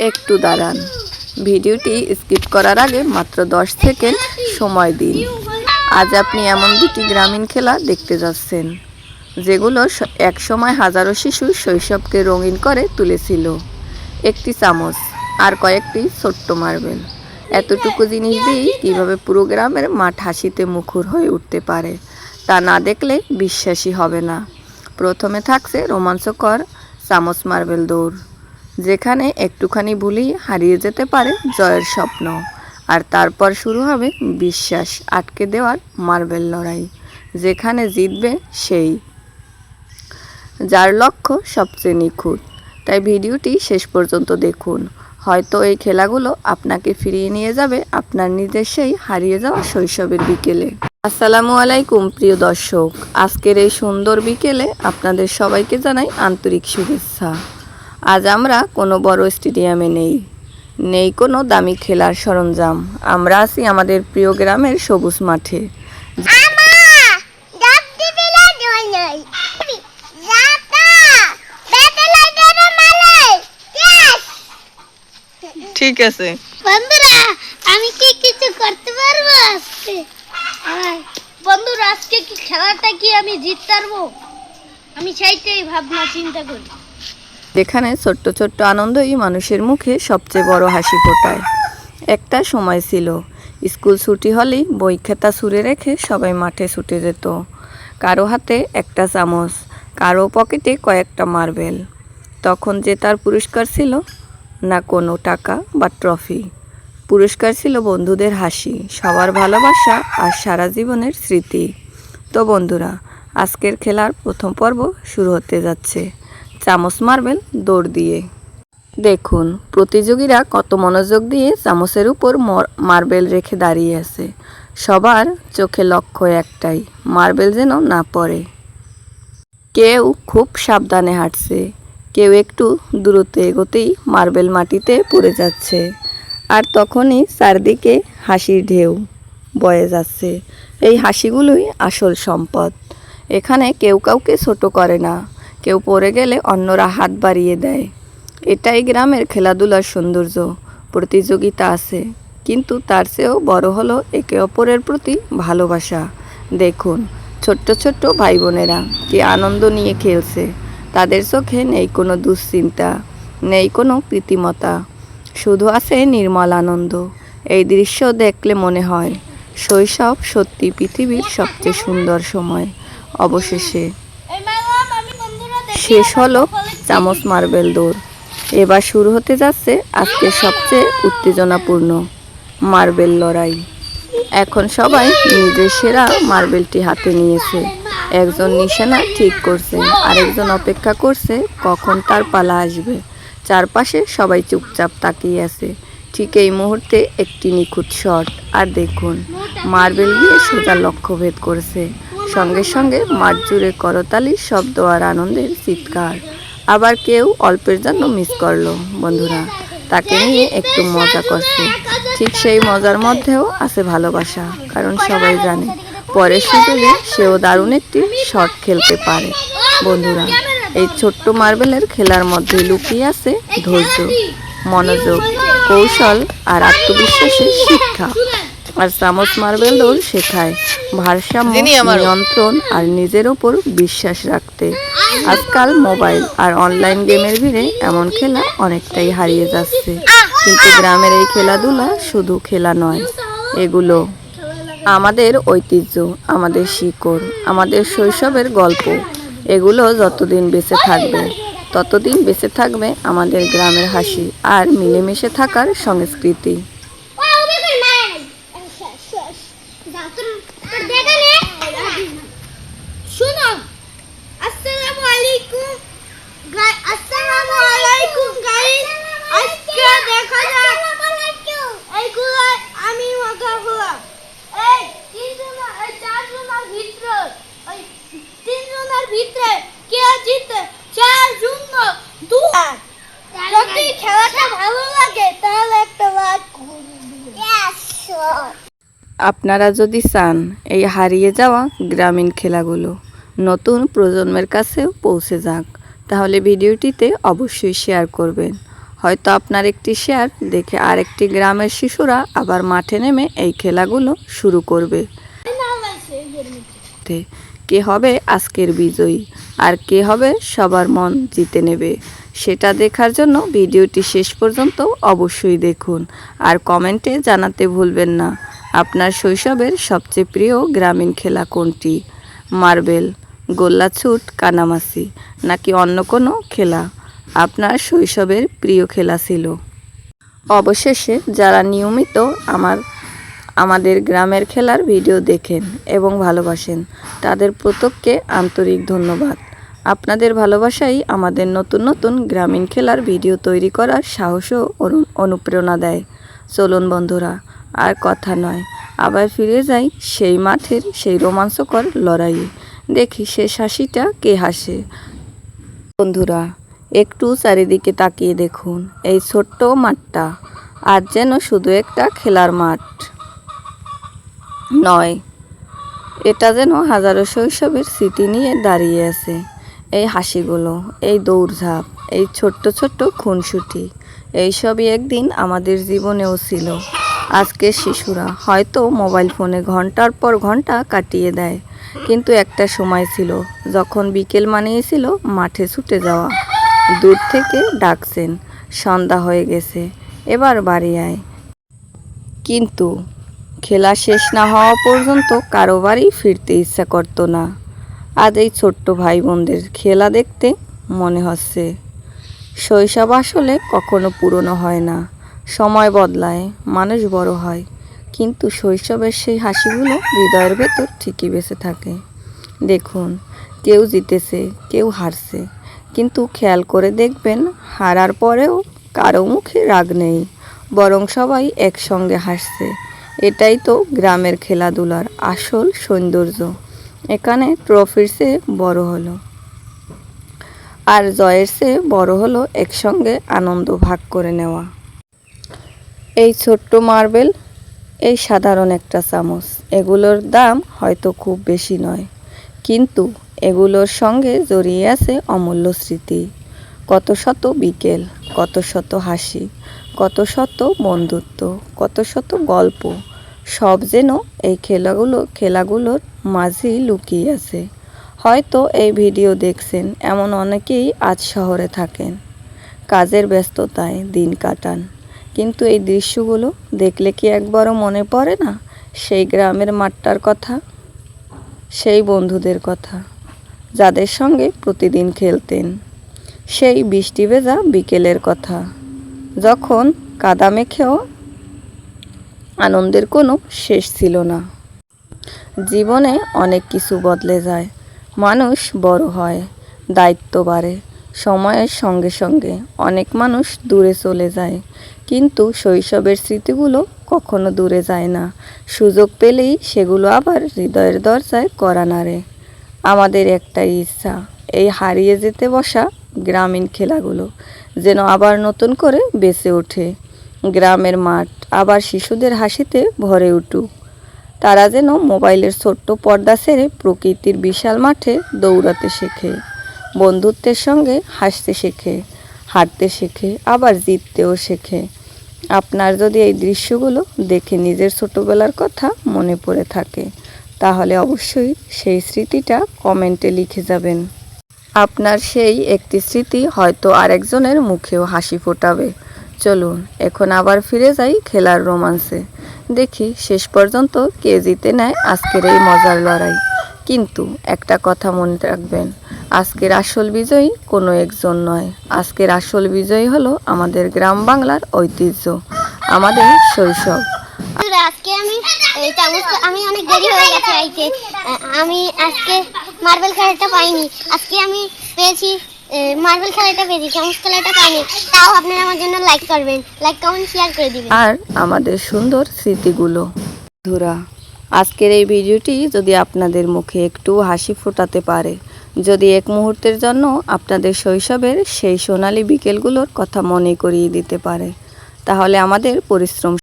একটু দাঁড়ান, ভিডিওটি স্কিপ করার আগে মাত্র 10 সেকেন্ড সময় দিন। আজ আপনি এমন দুটি গ্রামীণ খেলা দেখতে যাচ্ছেন যেগুলো একসময় হাজারো শিশুর শৈশবকে রঙিন করে তুলেছিল। একটি চামচ আর কয়েকটি ছোট্ট মার্বেল, এতটুকু জিনিস দিয়েই কীভাবে পুরো গ্রামের মাঠ হাসিতে মুখর হয়ে উঠতে পারে তা না দেখলে বিশ্বাসই হবে না। প্রথমে থাকছে রোমাঞ্চকর চামচ মার্বেল দৌড়, যেখানে একটুখানি ভুলেই হারিয়ে যেতে পারে জয়ের স্বপ্ন। আর তারপর শুরু হবে বিশ্বাস আটকে দেওয়ার মার্বেল লড়াই, যেখানে জিতবে সেই, যার লক্ষ্য সবচেয়ে নিখুঁত। তাই ভিডিওটি শেষ পর্যন্ত দেখুন, হয়তো এই খেলাগুলো আপনাকে ফিরিয়ে নিয়ে যাবে আপনার নিজের সেই হারিয়ে যাওয়া শৈশবের বিকেলে। আসসালামু আলাইকুম প্রিয় দর্শক, আজকের এই সুন্দর বিকেলে আপনাদের সবাইকে জানাই আন্তরিক শুভেচ্ছা। আজ আমরা কোনো বড় স্টেডিয়ামে নেই কোনো দামি খেলার সরঞ্জাম, আমরা আছি আমাদের প্রিয় গ্রামের সবুজ মাঠে। ঠিক আছে বন্ধুরা, আমি কি কিছু করতে পারবো আজকে? বন্ধুরা, আজকে কি খেলাটা কি আমি জিততে পারবো? আমি সেইটাই ভাবনা চিন্তা করি। যেখানে ছোট্ট ছোট্ট আনন্দই মানুষের মুখে সবচেয়ে বড় হাসি ফোটায়। একটা সময় ছিল, স্কুল ছুটি হলেই বই খাতা ছুঁড়ে রেখে সবাই মাঠে ছুটে যেত। কারো হাতে একটা চামচ, কারো পকেটে কয়েকটা মার্বেল। তখন জেতার পুরস্কার ছিল না কোনো টাকা বা ট্রফি, পুরস্কার ছিল বন্ধুদের হাসি, সবার ভালোবাসা আর সারা জীবনের স্মৃতি। তো বন্ধুরা, আজকের খেলার প্রথম পর্ব শুরু হতে যাচ্ছে চামচ মার্বেল দৌড় দিয়ে। দেখুন প্রতিযোগীরা কত মনোযোগ দিয়ে চামচের উপর মার্বেল রেখে দাঁড়িয়ে আছে। সবার চোখে লক্ষ্য একটাই, মার্বেল যেন না পড়ে। কেউ খুব সাবধানে হাঁটছে, কেউ একটু দ্রুত এগোতেই মার্বেল মাটিতে পড়ে যাচ্ছে। আর তখনই চারদিকে হাসির ঢেউ বয়ে যাচ্ছে। এই হাসিগুলোই আসল সম্পদ। এখানে কেউ কাউকে ছোট করে না, কেউ পড়ে গেলে অন্যরা হাত বাড়িয়ে দেয়। এটাই গ্রামের খেলাধুলার সৌন্দর্য। প্রতিযোগিতা আছে, কিন্তু তার চেয়েও বড় হলো একে অপরের প্রতি ভালোবাসা। দেখুন ছোট্ট ছোট্ট ভাই বোনেরা কি আনন্দ নিয়ে খেলছে। তাদের চোখে নেই কোনো দুশ্চিন্তা, নেই কোনো কৃত্রিমতা, শুধু আছে নির্মল আনন্দ। এই দৃশ্য দেখলে মনে হয় শৈশব সত্যি পৃথিবীর সবচেয়ে সুন্দর সময়। অবশেষে শেষ হলো চামচ মার্বেল দৌড়। এবার শুরু হতে যাচ্ছে আজকের সবচেয়ে উত্তেজনাপূর্ণ মার্বেল লড়াই। এখন সবাই নিজের সেরা মার্বেলটি হাতে নিয়েছে। একজন নিশানা ঠিক করছে, আরেকজন অপেক্ষা করছে কখন তার পালা আসবে। চারপাশে সবাই চুপচাপ তাকিয়ে আছে। ঠিক এই মুহূর্তে একটি নিখুঁত শট, আর দেখুন মার্বেল গিয়ে সোজা লক্ষ্যভেদ করছে। সঙ্গে সঙ্গে মাঠ জুড়ে করতালির শব্দ আর আনন্দের চিৎকার। আবার কেউ অল্পের জন্য মিস করলো, বন্ধুরা তাকে নিয়ে একটু মজা করছে। ঠিক সেই মজার মধ্যেও আছে ভালোবাসা, কারণ সবাই জানে পরের সুযোগে সেও দারুণ একটি শট খেলতে পারে। বন্ধুরা, এই ছোট্ট মার্বেলের খেলার মধ্যে লুকিয়ে আছে ধৈর্য, মনোযোগ, কৌশল আর আত্মবিশ্বাসের শিক্ষা। আর চামচ মার্বেল দৌড় শেখায় ভারসাম্য, নিয়ন্ত্রণ আর নিজের ওপর বিশ্বাস রাখতে। আজকাল মোবাইল আর অনলাইন গেমের ভিড়ে এমন খেলা অনেকটাই হারিয়ে যাচ্ছে, কিন্তু গ্রামের এই খেলাধুলা শুধু খেলা নয়, এগুলো আমাদের ঐতিহ্য, আমাদের শিকড়, আমাদের শৈশবের গল্প। এগুলো যতদিন বেঁচে থাকবে ততদিন বেঁচে থাকবে আমাদের গ্রামের হাসি আর মিলেমিশে থাকার সংস্কৃতি। আপনারা যদি চান এই হারিয়ে যাওয়া গ্রামীণ খেলাগুলো নতুন প্রজন্মের কাছেও পৌঁছে যাক, তাহলে ভিডিওটিতে অবশ্যই শেয়ার করবেন। হয়তো আপনার একটি শেয়ার দেখে আরেকটি গ্রামের শিশুরা আবার মাঠে নেমে এই খেলাগুলো শুরু করবে। কে হবে আজকের বিজয়ী আর কে হবে সবার মন জিতে নেবে, সেটা দেখার জন্য ভিডিওটি শেষ পর্যন্ত অবশ্যই দেখুন। আর কমেন্টে জানাতে ভুলবেন না আপনার শৈশবের সবচেয়ে প্রিয় গ্রামীণ খেলা কোনটি, মার্বেল, গোল্লাছুট, কানামাছি নাকি অন্য কোনো খেলা আপনার শৈশবের প্রিয় খেলা ছিল। অবশেষে যারা নিয়মিত আমাদের গ্রামের খেলার ভিডিও দেখেন এবং ভালোবাসেন তাদের প্রত্যেককে আন্তরিক ধন্যবাদ। আপনাদের ভালোবাসাই আমাদের নতুন নতুন গ্রামীণ খেলার ভিডিও তৈরি করার সাহস ও অনুপ্রেরণা দেয়। চলুন বন্ধুরা, আর কথা নয়, আবার ফিরে যাই সেই মাঠের সেই রোমাঞ্চকর লড়াইয়ে। দেখি শেষ হাসিটা কে হাসে। বন্ধুরা, একটু চারিদিকে তাকিয়ে দেখুন এই ছোট্ট মাঠটা আজ যেন শুধু একটা খেলার মাঠ নয়, এটা যেন হাজারো শৈশবের স্মৃতি নিয়ে দাঁড়িয়ে আছে। এই হাসিগুলো, এই দৌড়ঝাঁপ, এই ছোট্ট ছোট্ট খুনসুটি, এইসবই একদিন আমাদের জীবনেও ছিল। আজকের শিশুরা হয়তো মোবাইল ফোনে ঘন্টার পর ঘন্টা কাটিয়ে দেয়, কিন্তু একটা সময় ছিল যখন বিকেল মানেই ছিল মাঠে ছুটে যাওয়া। দূর থেকে ডাকছেন, সন্ধ্যা হয়ে গেছে, এবার বাড়ি আয়। কিন্তু খেলা শেষ না হওয়া পর্যন্ত কারো বাড়ি ফিরতে ইচ্ছা করতো না। আজ এই ছোট্ট ভাই বোনদের খেলা দেখতে মনে হচ্ছে শৈশব আসলে কখনো পুরনো হয় না। সময় বদলায়, মানুষ বড় হয়, কিন্তু শৈশবের সেই হাসিগুলো হৃদয়ের ভেতর ঠিকই বেঁচে থাকে। দেখুন, কেউ জিতেছে, কেউ হারছে, কিন্তু খেয়াল করে দেখবেন হারার পরেও কারো মুখে রাগ নেই, বরং সবাই একসঙ্গে হাসছে। এটাই তো গ্রামের খেলাধুলার আসল সৌন্দর্য। এখানে ট্রফির চেয়ে বড় হলো আর জয়ের চেয়ে বড় হলো একসঙ্গে আনন্দ ভাগ করে নেওয়া। এই ছোট্ট মার্বেল, এই সাধারণ একটা চামচ, এগুলোর দাম হয়তো খুব বেশি নয়, কিন্তু এগুলোর সঙ্গে জড়িয়ে আছে অমূল্য স্মৃতি। কত শত বিকেল, কত শত হাসি, কত শত বন্ধুত্ব, কত শত গল্প, সব যেন এই খেলাগুলোর মাঝেই লুকিয়ে আছে। হয়তো এই ভিডিও দেখছেন এমন অনেকেই আজ শহরে থাকেন, কাজের ব্যস্ততায় দিন কাটান, কিন্তু এই দৃশ্যগুলো দেখলে কি একবারও মনে পড়ে না সেই গ্রামের মাঠটার কথা, সেই বন্ধুদের কথা যাদের সঙ্গে প্রতিদিন খেলতেন, সেই বৃষ্টি ভেজা বিকেলের কথা যখন কাদা মেখেও আনন্দের কোনো শেষ ছিল না। জীবনে অনেক কিছু বদলে যায়, মানুষ বড় হয়, দায়িত্ব বাড়ে, সময়ের সঙ্গে সঙ্গে অনেক মানুষ দূরে চলে যায়, কিন্তু শৈশবের স্মৃতিগুলো কখনো দূরে যায় না। সুযোগ পেলেই সেগুলো আবার হৃদয়ের দরজায় কড়া নাড়ে। আমাদের একটাই ইচ্ছা, এই হারিয়ে যেতে বসা গ্রামীণ খেলাগুলো যেন আবার নতুন করে বেঁচে ওঠে। গ্রামের মাঠ আবার শিশুদের হাসিতে ভরে উঠুক। তারা যেন মোবাইলের ছোট্ট পর্দা ছেড়ে প্রকৃতির বিশাল মাঠে দৌড়াতে শেখে, বন্ধুত্বের সঙ্গে হাসতে শেখে, হাঁটতে শেখে, আবার জিততেও শেখে। আপনার যদি এই দৃশ্যগুলো দেখে নিজের ছোটবেলার কথা মনে পড়ে থাকে, তাহলে অবশ্যই সেই স্মৃতিটা কমেন্টে লিখে যাবেন। আপনার সেই একটি স্মৃতি হয়তো আরেকজনের মুখেও হাসি ফোটাবে। চলুন এখন আবার ফিরে যাই খেলার রোমান্সে। দেখি শেষ পর্যন্ত কে জিতে নেয় আজকের এই মজার লড়াই। কিন্তু একটা কথা মনে রাখবেন, আজকের আসল বিজয়ী কোনো একজন নয়, আজকের আসল বিজয়ী হলো আমাদের গ্রাম বাংলার ঐতিহ্য, আমাদের শৈশব। আজকে আমি অনেক দেরি হয়ে গেছে আইতে, আমি আজকে মার্বেল খেলাটা পাইনি, আজকে আমি পেয়েছি মার্বেল খেলাটা পেয়েছি, চামচ খেলাটা পাইনি। তাও আপনারা আমার জন্য লাইক করবেন, লাইক কমেন্ট শেয়ার করে দিবেন। আর আমাদের সুন্দর স্মৃতিগুলো। বন্ধুরা, আজকের এই ভিডিওটি যদি আপনাদের মুখে একটু হাসি ফোটাতে পারে, যদি এক মুহূর্তের জন্য আপনাদের শৈশবের সেই সোনালী বিকেলগুলোর কথা মনে করিয়ে দিতে পারে, তাহলে আমাদের পরিশ্রম